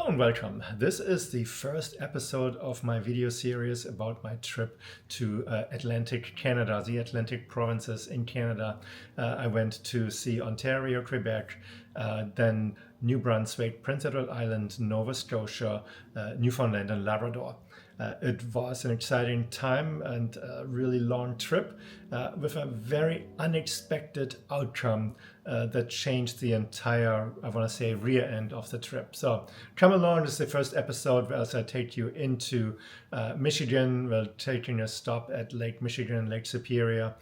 and welcome. This is the first episode of my video series about my trip to Atlantic Canada, the Atlantic provinces in Canada. I went to see Ontario, Quebec, then New Brunswick, Prince Edward Island, Nova Scotia, Newfoundland and Labrador. It was an exciting time and a really long trip with a very unexpected outcome that changed the entire, I want to say, rear end of the trip. So come along, this is the first episode as I take you into Michigan. We're taking a stop at Lake Michigan, Lake Superior,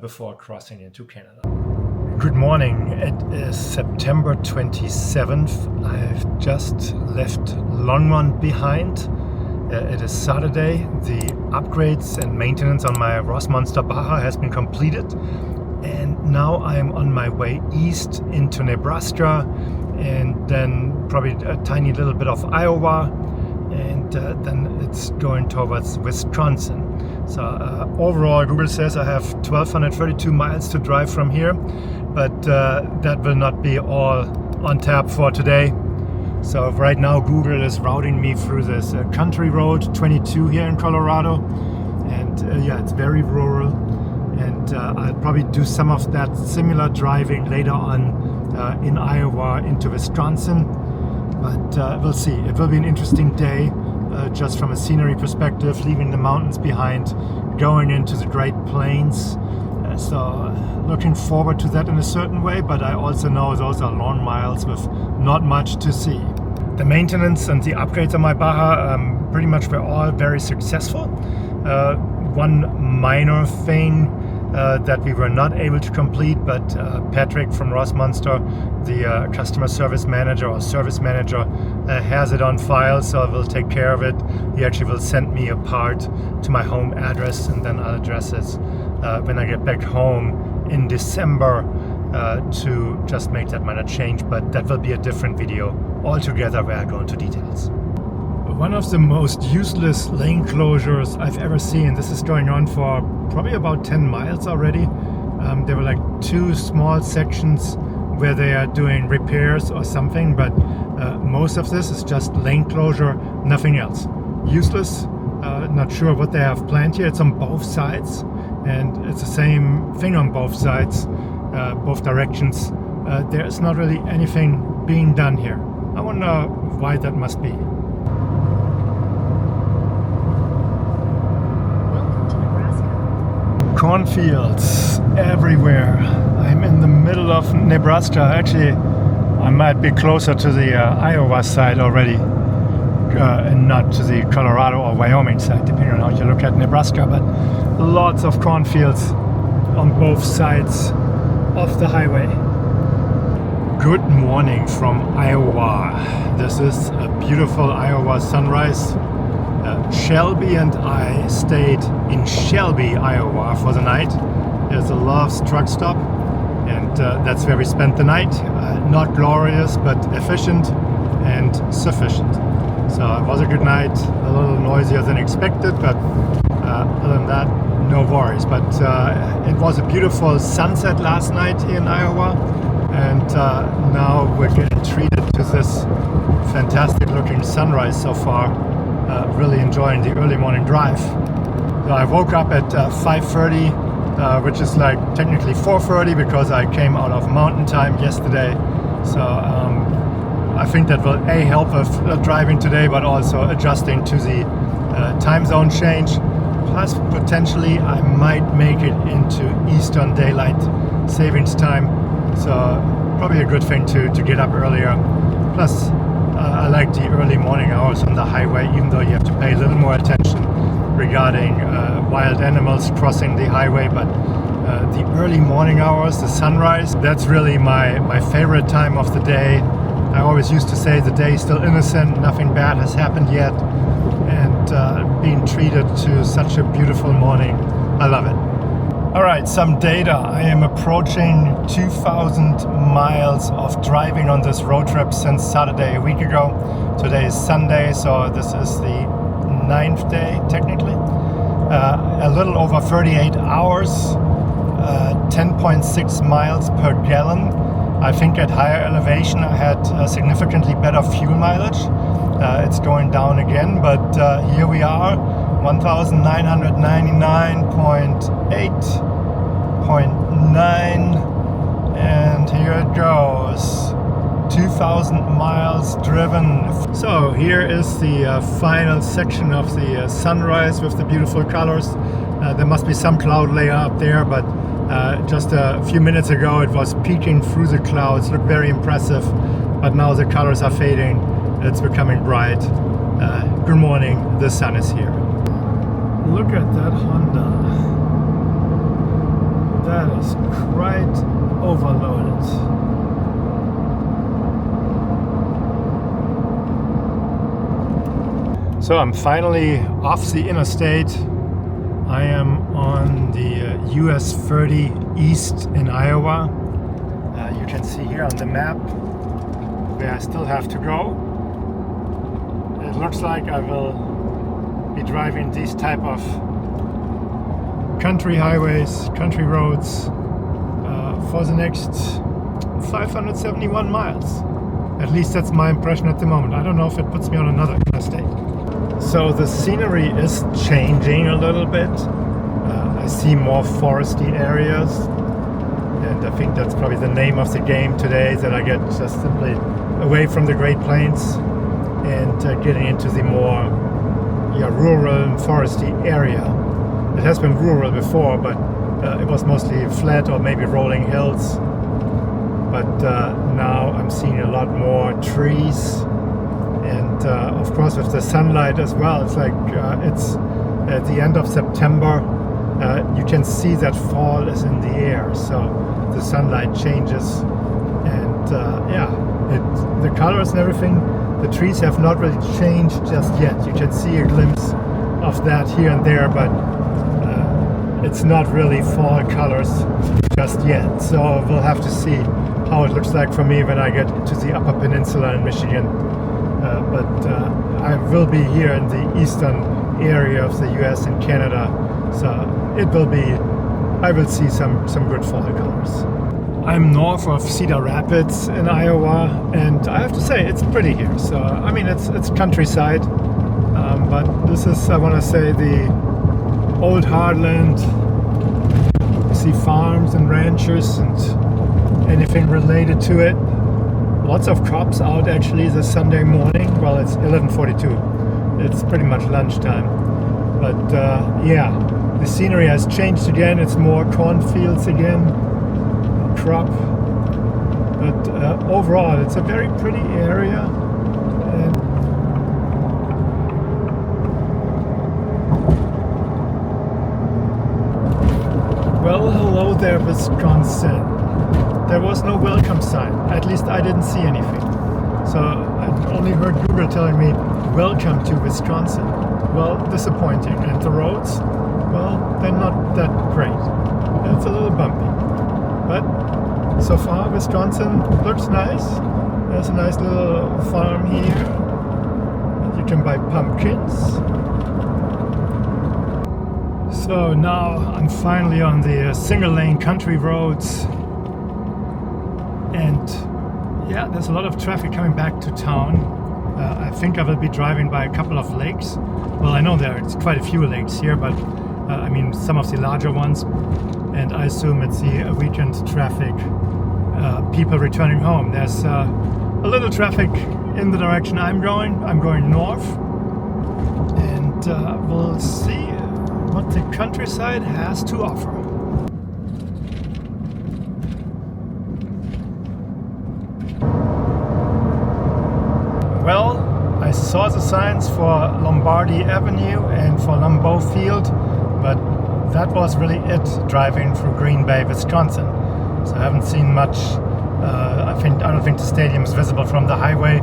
before crossing into Canada. Good morning, it is September 27th. I've just left Longmont behind. It is Saturday. The upgrades and maintenance on my Rossmonster Baja has been completed, and now I'm on my way east into Nebraska, and then probably a tiny little bit of Iowa, and then it's going towards Wisconsin. So overall, Google says I have 1,232 miles to drive from here, but that will not be all on tap for today. So right now Google is routing me through this country road 22 here in Colorado, and yeah, it's very rural, and I'll probably do some of that similar driving later on in Iowa into Wisconsin, but we'll see. It will be an interesting day just from a scenery perspective, leaving the mountains behind, going into the Great Plains. So looking forward to that in a certain way, but I also know those are long miles with not much to see. The maintenance and the upgrades on my Baja pretty much were all very successful. One minor thing that we were not able to complete, but Patrick from Rossmonster, the customer service manager or service manager, has it on file, so I will take care of it. He actually will send me a part to my home address, and then I'll address it when I get back home in December to just make that minor change, but that will be a different video altogether where I go into details. One of the most useless lane closures I've ever seen. This is going on for probably about 10 miles already. There were like two small sections where they are doing repairs or something, but most of this is just lane closure, nothing else. Useless. Not sure what they have planned here. It's on both sides, and it's the same thing on both sides, both directions. There's not really anything being done here. I wonder why that must be. Cornfields everywhere. I'm in the middle of Nebraska. Actually, I might be closer to the Iowa side already, and not to the Colorado or Wyoming side, depending on how you look at Nebraska, but lots of cornfields on both sides of the highway. Good morning from Iowa. This is a beautiful Iowa sunrise. Shelby and I stayed in Shelby, Iowa for the night. There's a Love's truck stop, and that's where we spent the night. Not glorious, but efficient and sufficient. So it was a good night, a little noisier than expected, but other than that, no worries. But it was a beautiful sunset last night here in Iowa, and now we're getting treated to this fantastic looking sunrise so far. Really enjoying the early morning drive. So I woke up at 5:30, which is like technically 4:30 because I came out of mountain time yesterday. So I think that will help with driving today, but also adjusting to the time zone change. Plus potentially I might make it into Eastern Daylight Savings Time. So probably a good thing to get up earlier. Plus I like the early morning hours on the highway, even though you have to pay a little more attention regarding wild animals crossing the highway, but the early morning hours, the sunrise, that's really my favorite time of the day. I always used to say the day is still innocent, nothing bad has happened yet, and being treated to such a beautiful morning, I love it. Alright, some data. I am approaching 2,000 miles of driving on this road trip since Saturday a week ago. Today is Sunday, so this is the 9th day technically. A little over 38 hours, 10.6 miles per gallon. I think at higher elevation I had significantly better fuel mileage. it's going down again, but here we are, 1999.8.9, and here it goes. 2,000 miles driven. So here is the final section of the sunrise with the beautiful colors. There must be some cloud layer up there, but just a few minutes ago it was peeking through the clouds. Looked very impressive, but now the colors are fading. It's becoming bright. Good morning, the sun is here. Look at that Honda. That is quite overloaded. So I'm finally off the interstate. I am on the US 30 East in Iowa. You can see here on the map where I still have to go. It looks like I will be driving these type of country highways, country roads for the next 571 miles. At least that's my impression at the moment. I don't know if it puts me on another interstate. So the scenery is changing a little bit. I see more foresty areas, and I think that's probably the name of the game today, that I get just simply away from the Great Plains and getting into the more rural and foresty area. It has been rural before, but it was mostly flat or maybe rolling hills. But now I'm seeing a lot more trees. And of course with the sunlight as well, it's like it's at the end of September. You can see that fall is in the air, so the sunlight changes, and the colors and everything, the trees have not really changed just yet. You can see a glimpse of that here and there, but it's not really fall colors just yet. So we'll have to see how it looks like for me when I get to the Upper Peninsula in Michigan. But I will be here in the eastern area of the US and Canada, so it will be, I will see some good fall colors. I'm north of Cedar Rapids in Iowa, and I have to say it's pretty here. So I mean it's countryside, but this is, I want to say, the old heartland. You see farms and ranchers and anything related to it. Lots of crops out actually this Sunday morning. Well, it's 11:42. It's pretty much lunchtime. But yeah, the scenery has changed again. It's more cornfields again, crop. But overall, it's a very pretty area. And well, hello there, Wisconsin. There was no welcome sign. At least I didn't see anything. So I only heard Google telling me, welcome to Wisconsin. Well, disappointing. And the roads, well, they're not that great. It's a little bumpy. But so far, Wisconsin looks nice. There's a nice little farm here. You can buy pumpkins. So now I'm finally on the single lane country roads. And yeah, there's a lot of traffic coming back to town. I think I will be driving by a couple of lakes. Well, I know there's quite a few lakes here, but I mean some of the larger ones. And I assume it's the weekend traffic, people returning home. There's a little traffic in the direction I'm going. I'm going north. And we'll see what the countryside has to offer. Well, I saw the signs for Lombardy Avenue and for Lambeau Field, but that was really it driving through Green Bay, Wisconsin. So I haven't seen much. I don't think the stadium is visible from the highway,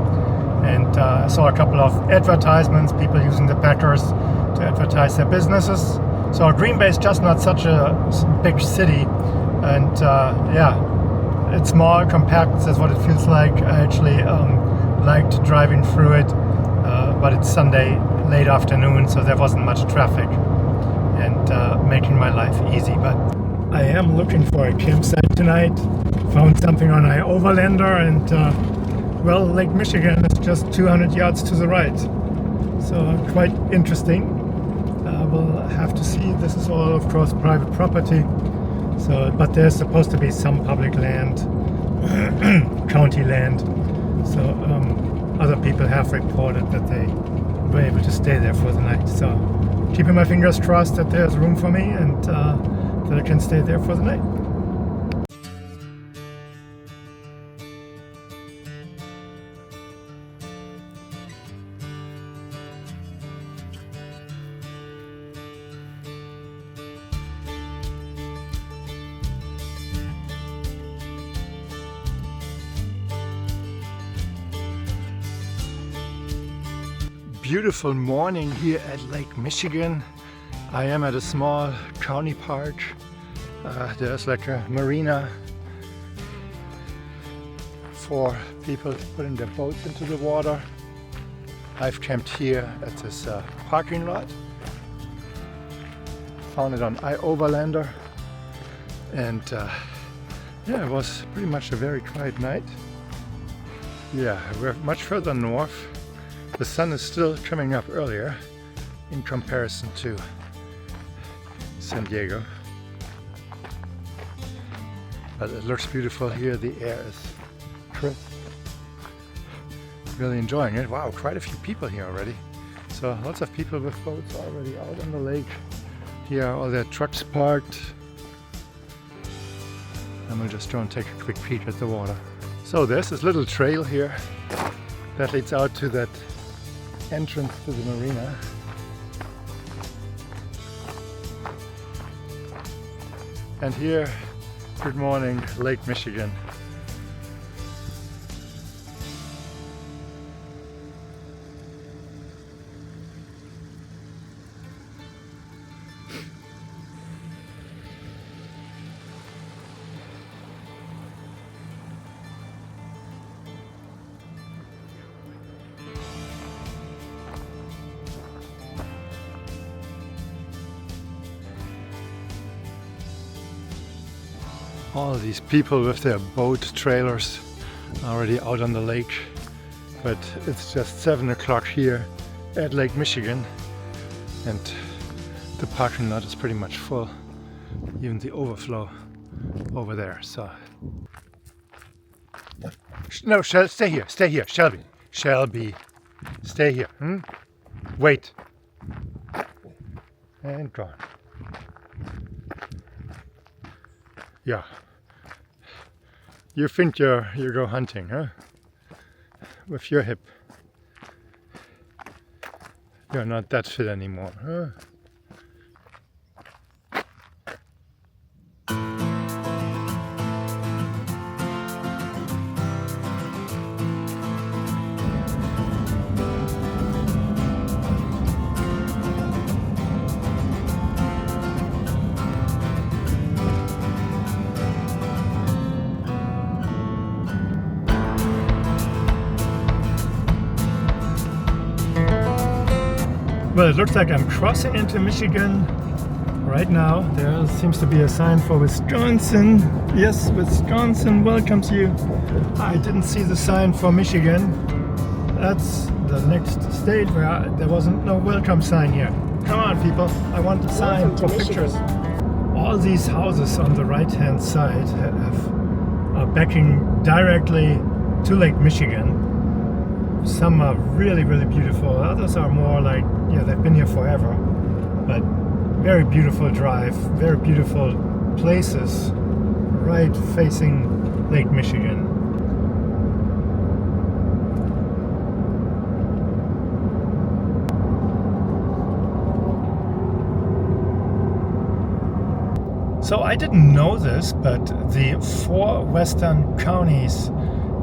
and I saw a couple of advertisements, people using the Packers to advertise their businesses. So Green Bay is just not such a big city, and yeah, it's more compact. That's what it feels like. I actually liked driving through it, but it's Sunday late afternoon, so there wasn't much traffic, and making my life easy. But I am looking for a campsite tonight. Found something on my Overlander, and well, Lake Michigan is just 200 yards to the right. So quite interesting. We'll have to see. This is all, of course, private property. So, but there's supposed to be some public land, county land. So other people have reported that they were able to stay there for the night. So keeping my fingers crossed that there's room for me and that I can stay there for the night. Beautiful morning here at Lake Michigan. I am at a small county park. There's like a marina for people to put in their boats into the water. I've camped here at this parking lot. Found it on Overlander, and yeah, it was pretty much a very quiet night. Yeah, we're much further north. The sun is still coming up earlier in comparison to San Diego. But it looks beautiful here. The air is crisp. Really enjoying it. Wow, quite a few people here already. So lots of people with boats already out on the lake. Here are all their trucks parked. And we'll just go and take a quick peek at the water. So there's this little trail here that leads out to that entrance to the marina. And here, good morning, Lake Michigan. All these people with their boat trailers already out on the lake, but it's just 7 o'clock here at Lake Michigan and the parking lot is pretty much full, even the overflow over there. So no, stay here, Shelby, stay here. Wait, and gone. Yeah. You think you go hunting, huh? With your hip. You're not that fit anymore, huh? Well, it looks like I'm crossing into Michigan right now. There seems to be a sign for Wisconsin. Yes, Wisconsin welcomes you. I didn't see the sign for Michigan. That's the next state where there wasn't no welcome sign here. Come on, people. I want the sign for pictures. All these houses on the right-hand side are backing directly to Lake Michigan. Some are really, really beautiful. Others are more like, yeah, they've been here forever. But very beautiful drive, very beautiful places right facing Lake Michigan. So I didn't know this, but the 4 western counties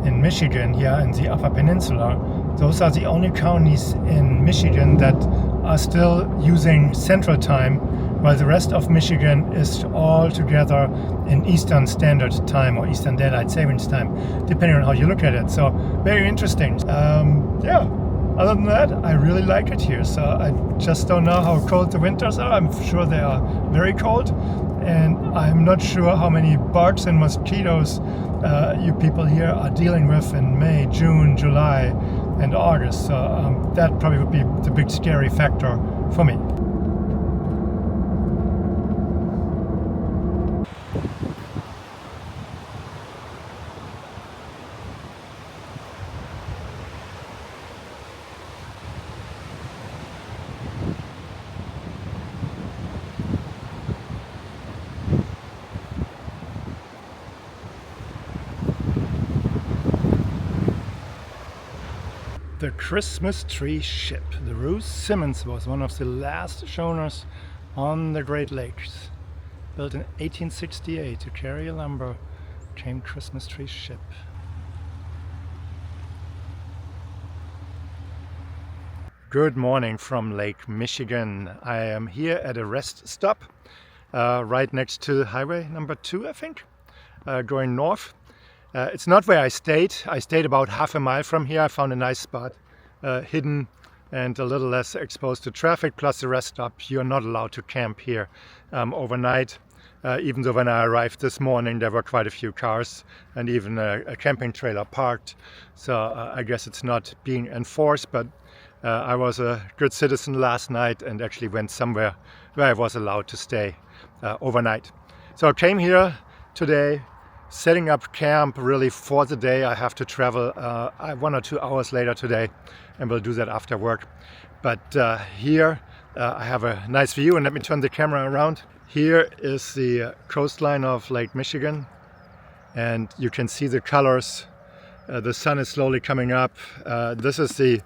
in Michigan, here in the Upper Peninsula, those are the only counties in Michigan that are still using Central Time, while the rest of Michigan is all together in Eastern Standard Time or Eastern Daylight Savings Time, depending on how you look at it. So very interesting. Yeah. Other than that, I really like it here. So I just don't know how cold the winters are. I'm sure they are very cold. And I'm not sure how many bugs and mosquitoes you people here are dealing with in May, June, July. and August. So that probably would be the big scary factor for me. The Christmas tree ship, the Roos Simmons, was one of the last schooners on the Great Lakes. Built in 1868 to carry lumber, came Christmas tree ship. Good morning from Lake Michigan. I am here at a rest stop right next to highway number 2, I think, going north. It's not where I stayed. I stayed about half a mile from here. I found a nice spot, hidden and a little less exposed to traffic. Plus the rest stop, you're not allowed to camp here overnight. Even though when I arrived this morning, there were quite a few cars and even a camping trailer parked. So I guess it's not being enforced, but I was a good citizen last night and actually went somewhere where I was allowed to stay overnight. So I came here today, setting up camp really for the day. I have to travel 1 or 2 hours later today, and we'll do that after work. But here I have a nice view, and let me turn the camera around. Here is the coastline of Lake Michigan, and you can see the colors. The sun is slowly coming up. This is the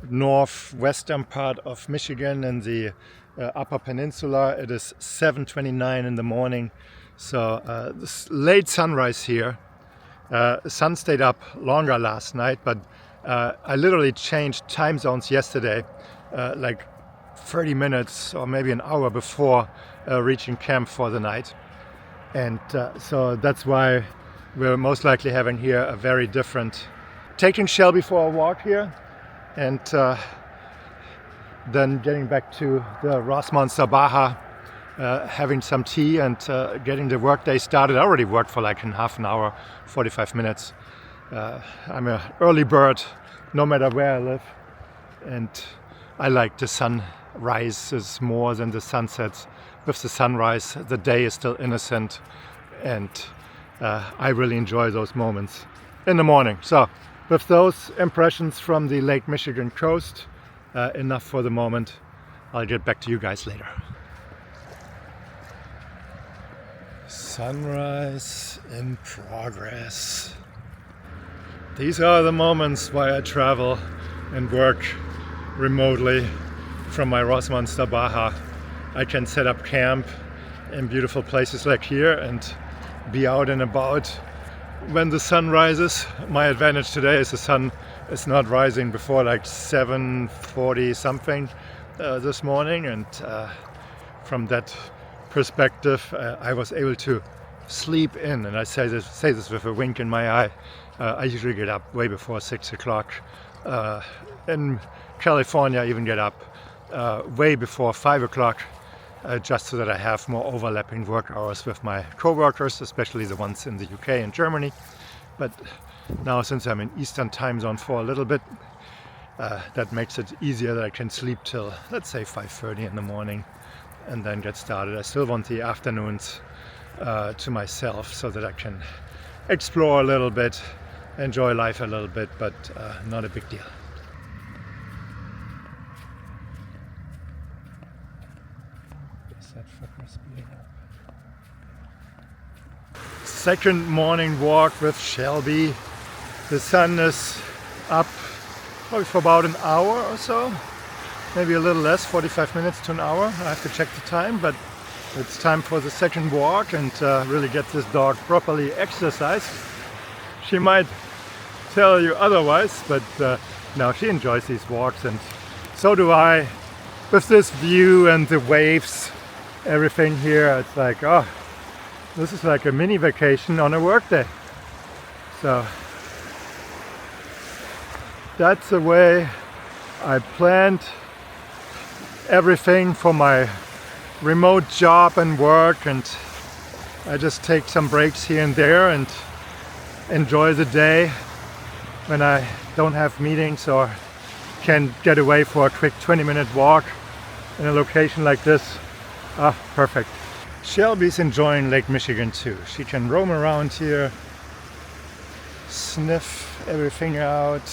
northwestern part of Michigan and the Upper Peninsula. It is 7:29 in the morning. So this late sunrise here. Sun stayed up longer last night, but I literally changed time zones yesterday, like 30 minutes or maybe an hour before reaching camp for the night. And so that's why we're most likely having here a very different, taking Shelby for a walk here and then getting back to the Rossmonster Baja, having some tea and getting the workday started. I already worked for like in half an hour, 45 minutes. I'm an early bird, no matter where I live. And I like the sunrises more than the sunsets. With the sunrise, the day is still innocent. And I really enjoy those moments in the morning. So with those impressions from the Lake Michigan coast, enough for the moment. I'll get back to you guys later. Sunrise in progress. These are the moments why I travel and work remotely from my Rossmonster Baja. I can set up camp in beautiful places like here and be out and about when the sun rises. My advantage today is the sun is not rising before like 7:40 something this morning, and from that perspective I was able to sleep in, and I say this with a wink in my eye. I usually get up way before 6 o'clock. In California I even get up way before 5 o'clock, just so that I have more overlapping work hours with my co-workers, especially the ones in the UK and Germany. But now, since I'm in Eastern time zone for a little bit, that makes it easier that I can sleep till, let's say, 5:30 in the morning and then get started. I still want the afternoons to myself so that I can explore a little bit, enjoy life a little bit, but not a big deal. Second morning walk with Shelby. The sun is up probably for about an hour or so, maybe a little less, 45 minutes to an hour. I have to check the time, but it's time for the second walk and really get this dog properly exercised. She might tell you otherwise, but no, she enjoys these walks, and so do I. With this view and the waves, everything here, it's like, oh, this is like a mini vacation on a work day. So that's the way I planned everything for my remote job and work, and I just take some breaks here and there and enjoy the day when I don't have meetings or can get away for a quick 20-minute walk in a location like this. Ah, perfect. Shelby's enjoying Lake Michigan too. She can roam around here, sniff everything out.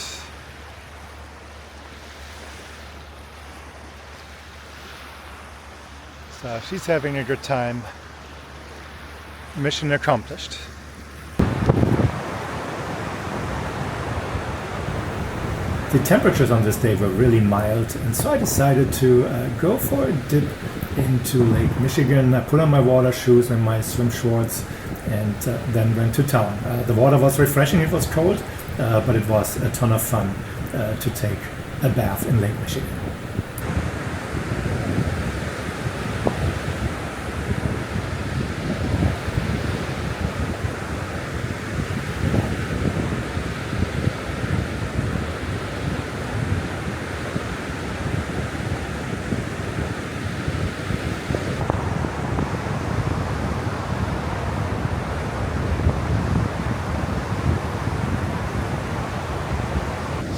So she's having a good time. Mission accomplished. The temperatures on this day were really mild, and so I decided to go for a dip into Lake Michigan. I put on my water shoes and my swim shorts and then went to town. The water was refreshing, it was cold, but it was a ton of fun to take a bath in Lake Michigan.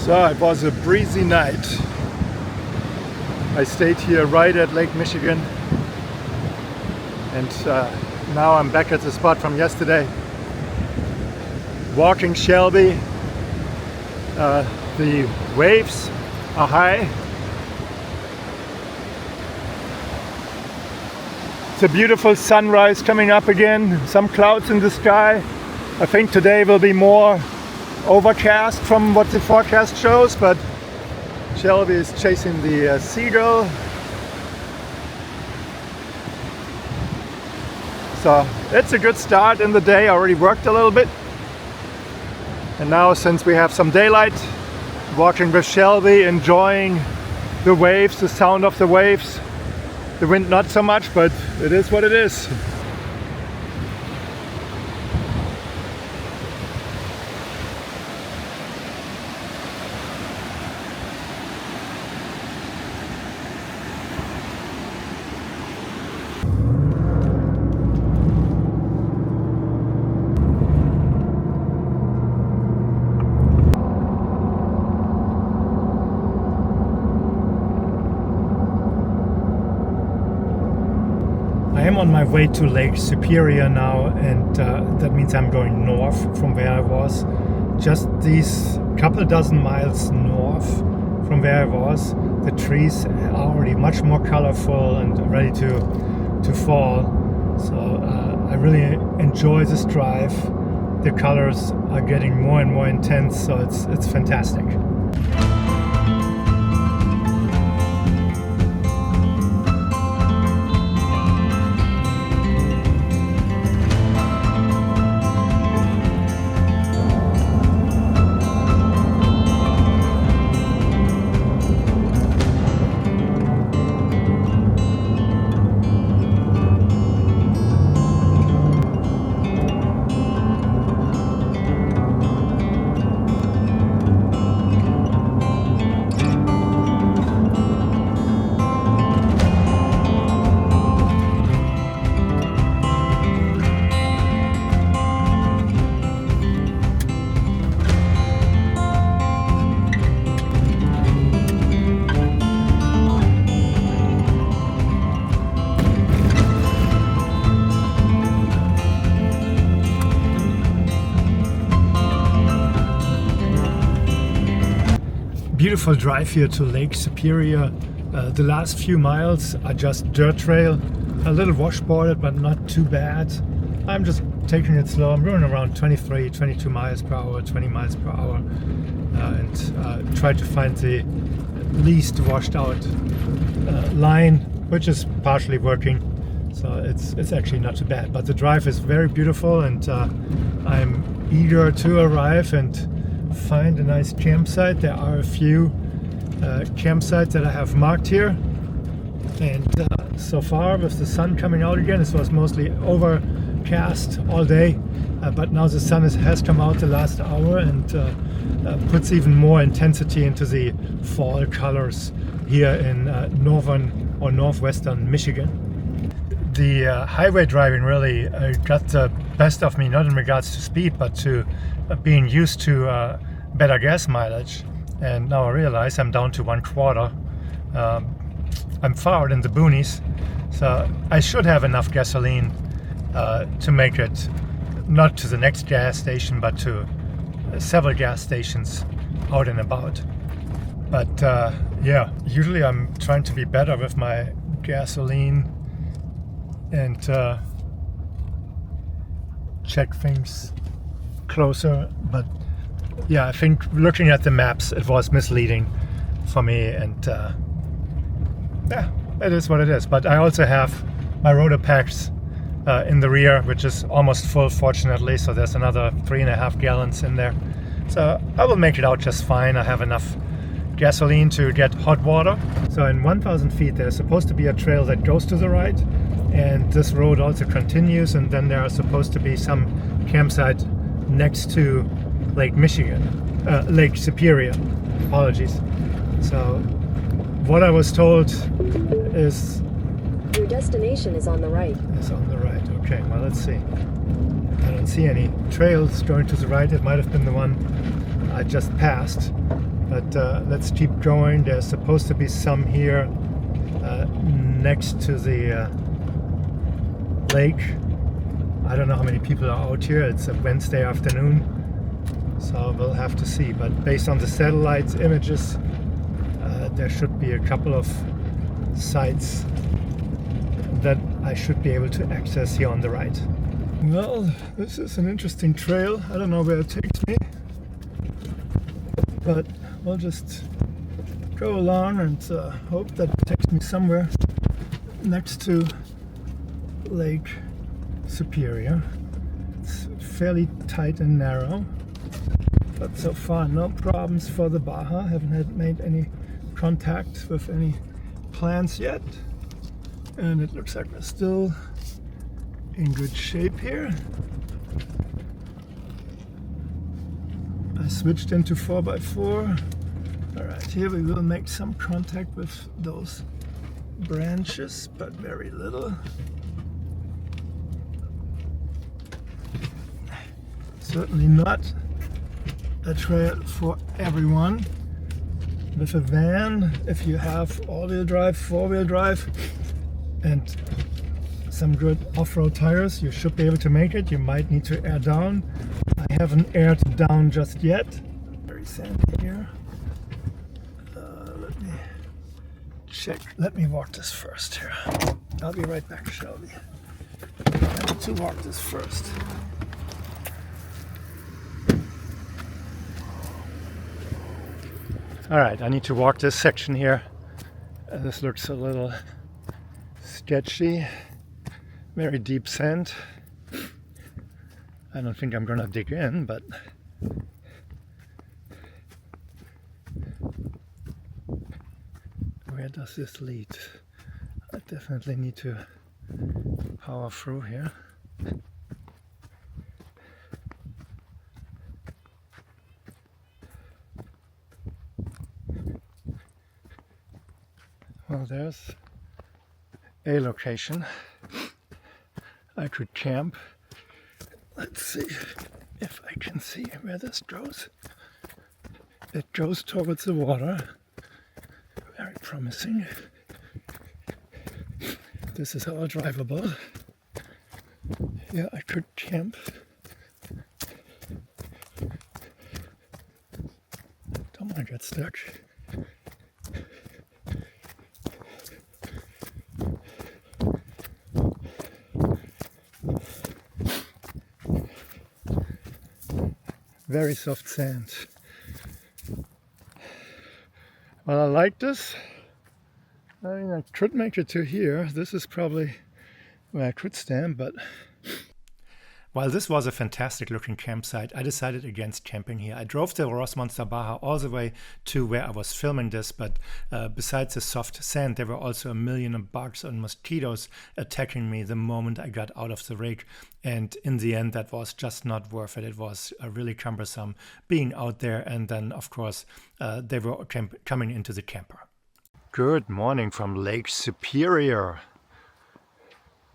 So it was a breezy night. I stayed here right at Lake Michigan, and now I'm back at the spot from yesterday. Walking Shelby. The waves are high. It's a beautiful sunrise coming up again. Some clouds in the sky. I think today will be more overcast from what the forecast shows, but Shelby is chasing the seagull. So it's a good start in the day. I already worked a little bit, and now since we have some daylight, walking with Shelby, enjoying the waves, the sound of the waves. The wind not so much, but it is what it is. I'm on my way to Lake Superior now, and that means I'm going north from where I was. Just these couple dozen miles north from where I was. The trees are already much more colorful and ready to fall. So I really enjoy this drive. The colors are getting more and more intense, so it's fantastic. Beautiful drive here to Lake Superior. The last few miles are just dirt trail, a little washboarded, but not too bad. I'm just taking it slow. I'm going around 23, 22 miles per hour, 20 miles per hour, and try to find the least washed out line, which is partially working. So it's actually not too bad. But the drive is very beautiful, and I'm eager to arrive and find a nice campsite. There are a few campsites that I have marked here, and so far with the sun coming out again, it was mostly overcast all day, but now the sun has come out the last hour and puts even more intensity into the fall colors here in northern or northwestern Michigan. The highway driving really got the best of me, not in regards to speed, but to being used to better gas mileage. And now I realize I'm down to 1/4. I'm far out in the boonies, so I should have enough gasoline to make it not to the next gas station, but to several gas stations out and about. But yeah, usually I'm trying to be better with my gasoline and check things closer. But yeah, I think looking at the maps, it was misleading for me, and yeah, it is what it is. But I also have my rotor packs in the rear, which is almost full, fortunately, so there's another 3.5 gallons in there, so I will make it out just fine. I have enough gasoline to get hot water. So in 1,000 feet there's supposed to be a trail that goes to the right, and this road also continues, and then there are supposed to be some campsite next to Lake Michigan, Lake Superior, apologies. So what I was told is your destination is on the right. Is on the right. Okay, well, let's see. I don't see any trails going to the right. It might have been the one I just passed, but let's keep going. There's supposed to be some here next to the lake. I don't know how many people are out here. It's a Wednesday afternoon, so we'll have to see. But based on the satellite images, there should be a couple of sites that I should be able to access here on the right. Well, this is an interesting trail. I don't know where it takes me, but we'll just go along and hope that it takes me somewhere next to Lake Superior. It's fairly tight and narrow, but so far no problems for the Baja. Haven't made any contact with any plants yet, and it looks like we're still in good shape here. I switched into 4x4. Alright, here we will make some contact with those branches, but very little. Certainly not a trail for everyone. With a van, if you have all-wheel drive, four-wheel drive, and some good off-road tires, you should be able to make it. You might need to air down. I haven't aired down just yet. Very sandy here. Let me check. Let me walk this first here. I'll be right back, Shelby. I need to walk this first. Alright, I need to walk this section here. This looks a little sketchy. Very deep sand. I don't think I'm gonna dig in, but where does this lead? I definitely need to power through here. Well, there's a location I could camp. Let's see if I can see where this goes. It goes towards the water. Very promising. This is all drivable. Yeah, I could camp. Don't want to get stuck. Very soft sand. Well, I like this. I mean, I could make it to here. This is probably where I could stand, but while this was a fantastic looking campsite, I decided against camping here. I drove the Rossmonster Baja all the way to where I was filming this, but besides the soft sand, there were also a million of bugs and mosquitoes attacking me the moment I got out of the rig. And in the end, that was just not worth it. It was really cumbersome being out there. And then, of course, they were coming into the camper. Good morning from Lake Superior.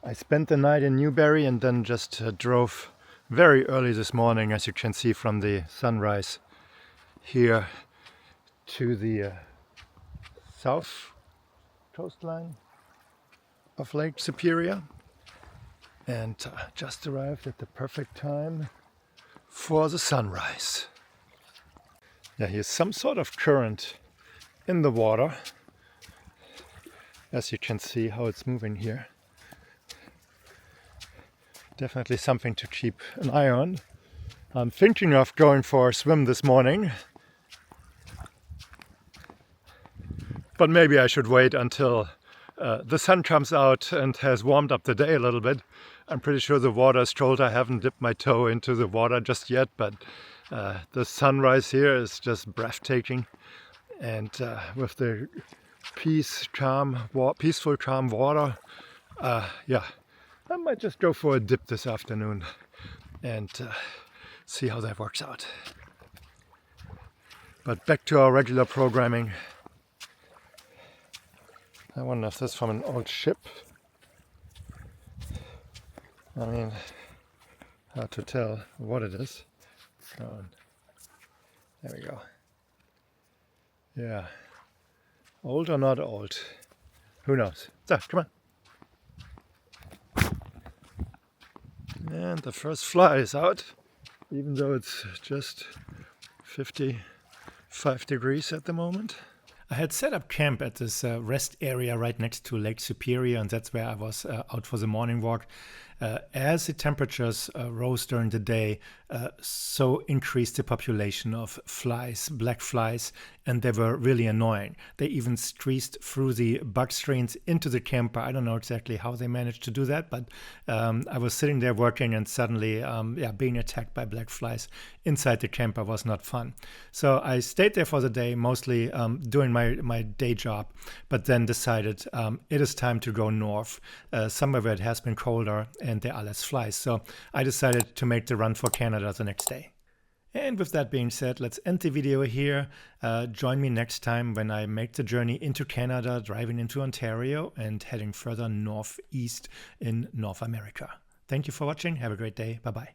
I spent the night in Newberry and then just drove very early this morning, as you can see from the sunrise here to the south coastline of Lake Superior, and just arrived at the perfect time for the sunrise. Yeah, here's some sort of current in the water, as you can see how it's moving here. Definitely something to keep an eye on. I'm thinking of going for a swim this morning, but maybe I should wait until the sun comes out and has warmed up the day a little bit. I'm pretty sure the water is cold. I haven't dipped my toe into the water just yet, but the sunrise here is just breathtaking. And with the peaceful, calm water, yeah, I might just go for a dip this afternoon and see how that works out. But back to our regular programming. I wonder if this is from an old ship. I mean, hard to tell what it is. Oh, there we go. Yeah. Old or not old? Who knows? So, come on. And the first fly is out, even though it's just 55 degrees at the moment. I had set up camp at this rest area right next to Lake Superior, and that's where I was out for the morning walk. As the temperatures rose during the day, so increased the population of flies, black flies, and they were really annoying. They even streaked through the bug screens into the camper. I don't know exactly how they managed to do that, but I was sitting there working, and suddenly being attacked by black flies inside the camper was not fun. So I stayed there for the day, mostly doing my day job, but then decided it is time to go north, somewhere where it has been colder and there are less flies. So I decided to make the run for Canada the next day. And with that being said, let's end the video here. Join me next time when I make the journey into Canada, driving into Ontario and heading further northeast in North America. Thank you for watching. Have a great day. Bye-bye.